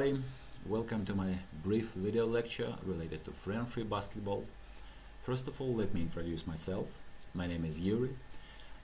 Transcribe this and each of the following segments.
everybody, welcome to my brief video lecture related to free and free basketball. First of all, let me introduce myself. My name is Yuri.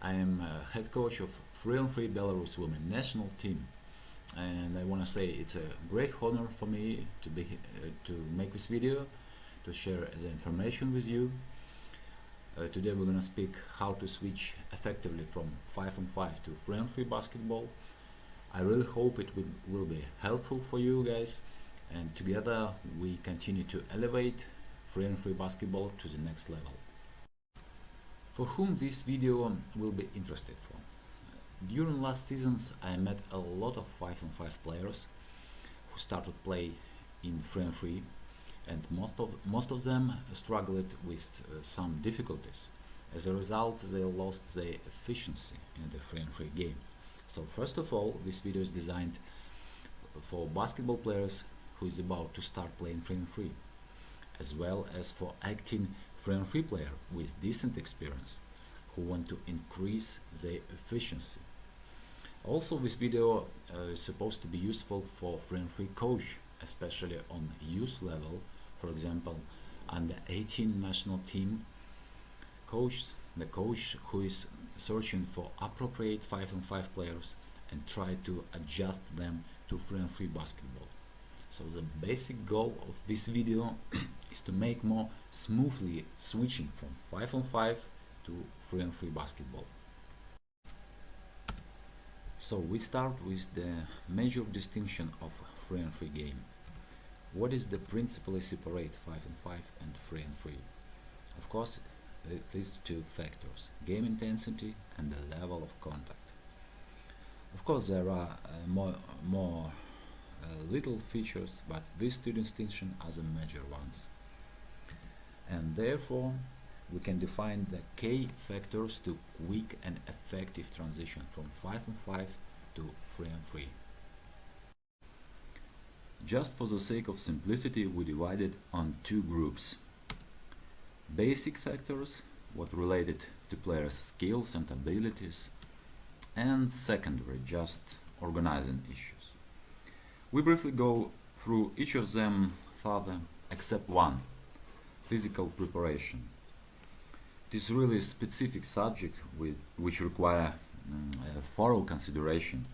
I am head coach of free and free Belarus women national team, and I want to say it's a great honor for me to make this video, to share the information with you. Today we're going to speak how to switch effectively from 5-on-5 to free and free basketball. I really hope it will be helpful for you guys, and together we continue to elevate free and free basketball to the next level. For whom this video will be interested for? During last seasons I met a lot of 5-on-5 players who started play in free and free, and most of them struggled with some difficulties. As a result, they lost their efficiency in the free and free game. So first of all, this video is designed for basketball players who is about to start playing free and free, as well as for acting free and free player with decent experience who want to increase their efficiency. Also, this video is supposed to be useful for free and free coach, especially on youth level. For example, under 18 national team coach, the coach who is searching for appropriate 5-on-5 players and try to adjust them to free and free basketball. So the basic goal of this video is to make more smoothly switching from 5-on-5 to free and free basketball. So we start with the major distinction of free and free game. What is the principally separate 5-on-5 and free and free? Of course, these two factors, game intensity and the level of contact. Of course, there are more little features, but these two distinctions are the major ones. And therefore, we can define the key factors to quick and effective transition from 5-on-5 to free and free. Just for the sake of simplicity, we divided on two groups. Basic factors, what related to players' skills and abilities, and secondary, just organizing issues. We briefly go through each of them further, except one, physical preparation. It is really a specific subject which require a thorough consideration.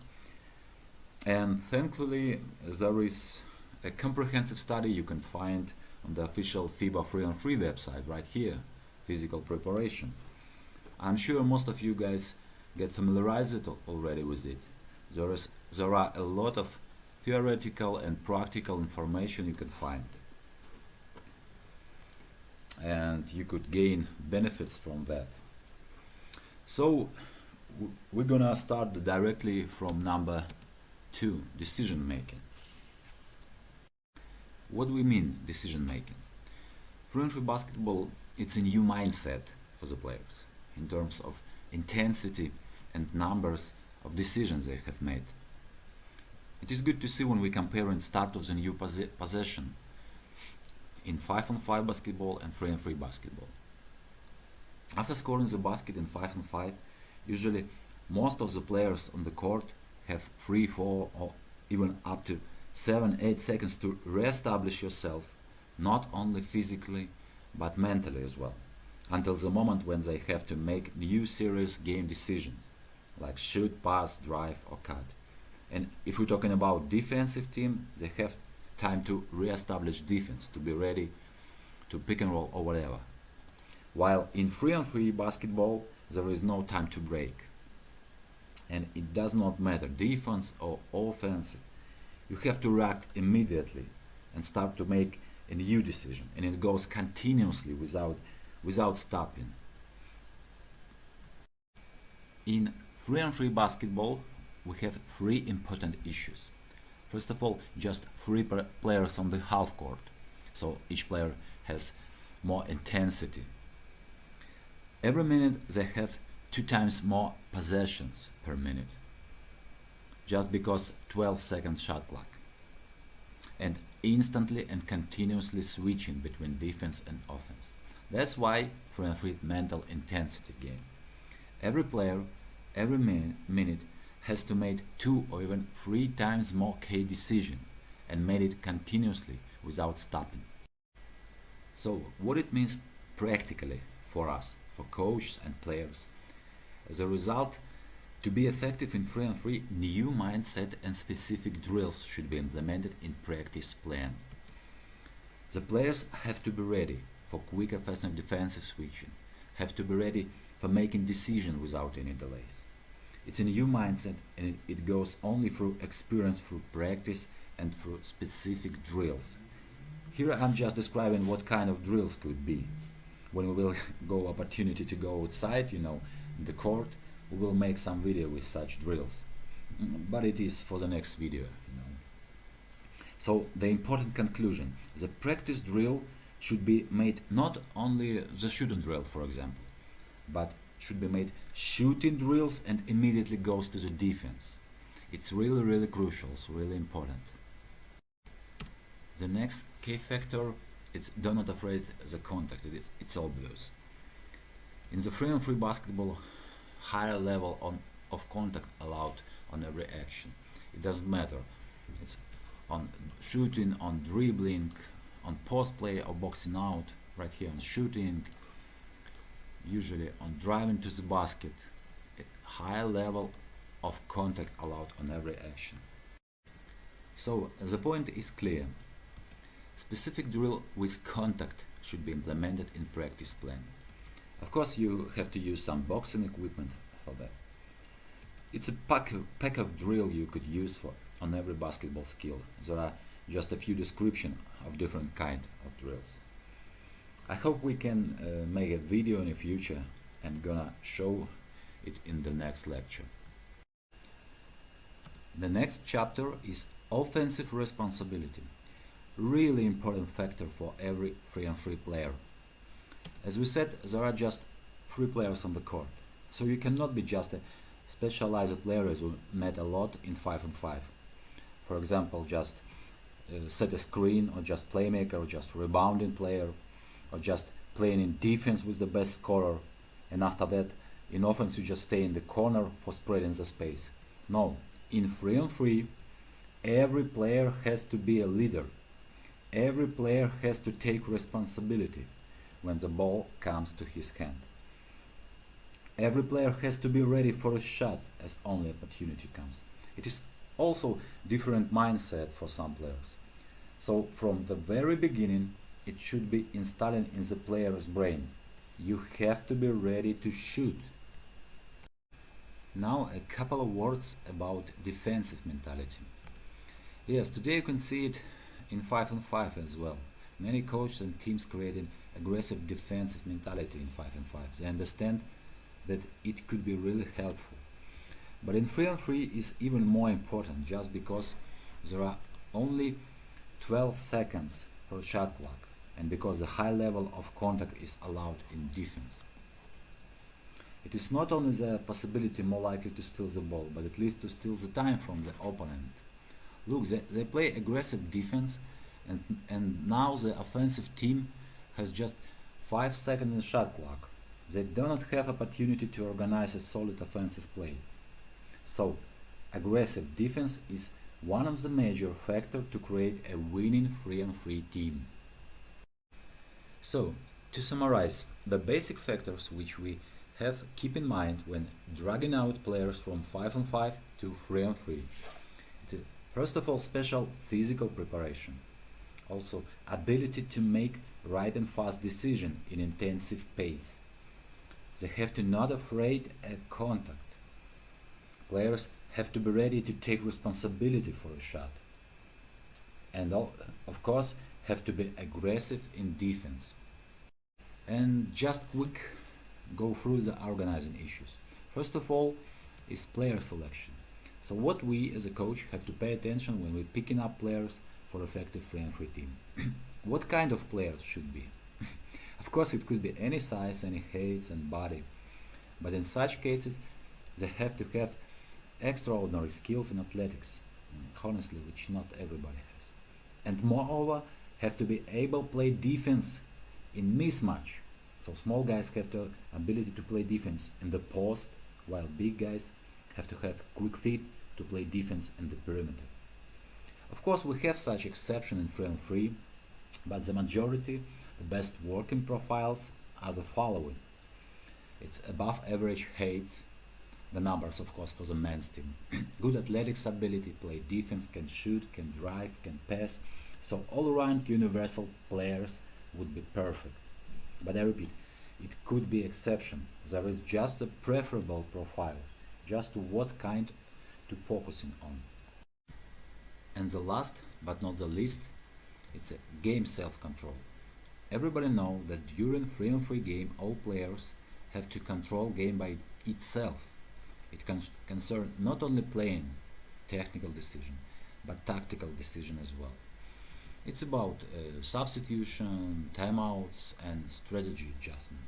And thankfully there is a comprehensive study you can find on the official FIBA Free and Free website right here, physical preparation. I'm sure most of you guys get familiarized already with it. There are a lot of theoretical and practical information you can find, and you could gain benefits from that. So we're gonna start directly from number 2, decision making. What do we mean decision making? Free and free basketball, it's a new mindset for the players in terms of intensity and numbers of decisions they have made. It is good to see when we compare and start of the new possession in 5-on-5 basketball and free and free basketball. After scoring the basket in 5-on-5, usually most of the players on the court have 3, 4 or even up to 7-8 seconds to re-establish yourself, not only physically but mentally as well, until the moment when they have to make new serious game decisions like shoot, pass, drive or cut. And if we're talking about defensive team, they have time to re-establish defense, to be ready to pick and roll or whatever. While in free and free basketball there is no time to break, and it does not matter defense or offensive. You have to react immediately and start to make a new decision, and it goes continuously without stopping. In free and free basketball we have 3 important issues. First of all, just 3 players on the half court, so each player has more intensity. Every minute they have 2 times more possessions per minute, just because 12 seconds shot clock, and instantly and continuously switching between defense and offense. That's why free and free mental intensity game. Every player, every minute has to make 2 or even 3 times more key decisions and made it continuously without stopping. So what it means practically for us, for coaches and players. As a result, to be effective in 3-on-3, new mindset and specific drills should be implemented in practice plan. The players have to be ready for quick offensive defensive switching, have to be ready for making decisions without any delays. It's a new mindset, and it goes only through experience, through practice and through specific drills. Here I'm just describing what kind of drills could be. When we will go opportunity to go outside, in the court, we will make some video with such drills. But it is for the next video. So the important conclusion, the practice drill should be made not only the shooting drill, for example, but should be made shooting drills and immediately goes to the defense. It's really, really crucial, it's really important. The next key factor is do not afraid the contact. It's obvious. In the 3-on-3 basketball, higher level of contact allowed on every action. It doesn't matter. It's on shooting, on dribbling, on post play or boxing out. Right here on shooting, usually on driving to the basket. A higher level of contact allowed on every action. So the point is clear. Specific drill with contact should be implemented in practice plan. Of course, you have to use some boxing equipment for that. It's a pack of drill you could use on every basketball skill. There are just a few descriptions of different kind of drills. I hope we can make a video in the future and gonna show it in the next lecture. The next chapter is offensive responsibility. Really important factor for every 3-on-3 player. As we said, there are just 3 players on the court, so you cannot be just a specialized player as we met a lot in 5-on-5. For example, just set a screen, or just playmaker, or just rebounding player, or just playing in defense with the best scorer, and after that in offense you just stay in the corner for spreading the space. No, in 3-on-3 every player has to be a leader. Every player has to take responsibility when the ball comes to his hand. Every player has to be ready for a shot as only opportunity comes. It is also different mindset for some players. So from the very beginning it should be installed in the player's brain. You have to be ready to shoot. Now a couple of words about defensive mentality. Yes, today you can see it in 5-on-5 as well. Many coaches and teams creating aggressive defensive mentality in 5-on-5. They understand that it could be really helpful. But in 3-on-3 is even more important, just because there are only 12 seconds for shot clock, and because the high level of contact is allowed in defense. It is not only the possibility more likely to steal the ball, but at least to steal the time from the opponent. Look, they play aggressive defense, and now the offensive team has just 5 seconds in the shot clock. They do not have opportunity to organize a solid offensive play. So, aggressive defense is one of the major factors to create a winning 3-on-3 team. So, to summarize, the basic factors which we have keep in mind when dragging out players from 5-on-5 to 3-on-3. First of all, special physical preparation. Also, ability to make right and fast decision in intensive pace. They have to not afraid a contact. Players have to be ready to take responsibility for a shot. And of course, have to be aggressive in defense. And just quick go through the organizing issues. First of all is player selection. So what we as a coach have to pay attention when we're picking up players for effective 3-on-3 team. What kind of players should be? Of course it could be any size, any height and body, but in such cases they have to have extraordinary skills in athletics, honestly, which not everybody has. And moreover, have to be able to play defense in mismatch. So small guys have the ability to play defense in the post, while big guys have to have quick feet to play defense in the perimeter. Of course, we have such exception in free and free, but the majority, the best working profiles are the following. It's above average height, the numbers of course for the men's team. Good athletics ability, play defense, can shoot, can drive, can pass. So all around universal players would be perfect. But I repeat, it could be exception. There is just a preferable profile, just to what kind to focusing on. And the last but not the least, it's a game self-control. Everybody know that during free and free game all players have to control game by itself. It concerns not only playing, technical decision, but tactical decision as well. It's about substitution, timeouts, and strategy adjustment.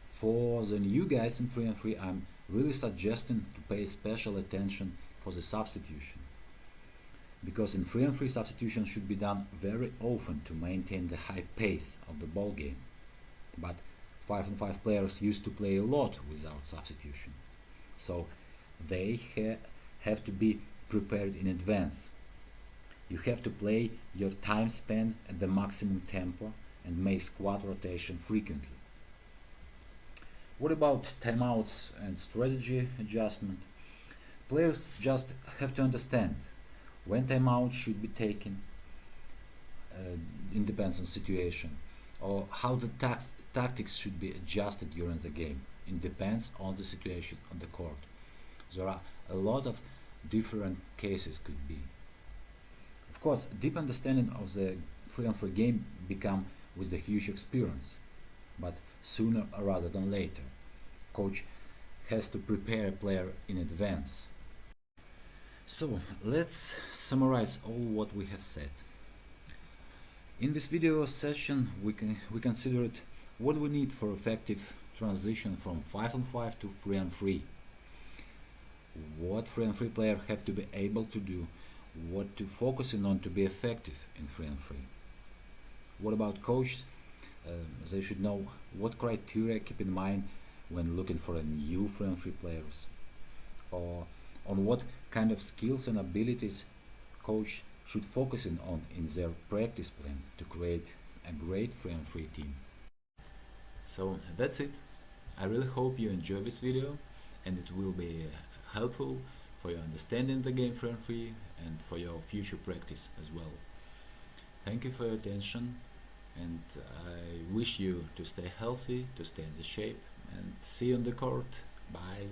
For the new guys in free and free, I'm really suggesting to pay special attention for the substitution, because in free and free substitution should be done very often to maintain the high pace of the ball game. But 5 and 5 players used to play a lot without substitution, so they have to be prepared in advance. You have to play your time span at the maximum tempo and make squad rotation frequently. What about timeouts and strategy adjustment? Players just have to understand when timeout should be taken. It depends on situation, or how the tactics should be adjusted during the game. It depends on the situation on the court. There are a lot of different cases could be. Of course, deep understanding of the free and free game become with the huge experience, but sooner rather than later. Coach has to prepare a player in advance. So let's summarize all what we have said. In this video session we considered what we need for effective transition from 5 and 5 to 3 and 3. What 3 and 3 players have to be able to do, what to focusing on to be effective in 3 and 3. What about coaches? They should know what criteria keep in mind when looking for a new 3 and 3 players, or on what kind of skills and abilities coach should focus on in their practice plan to create a great 3 and 3 team. So that's it. I really hope you enjoy this video and it will be helpful for your understanding the game 3 and 3 and for your future practice as well. Thank you for your attention, and I wish you to stay healthy, to stay in the shape, and see you on the court. Bye.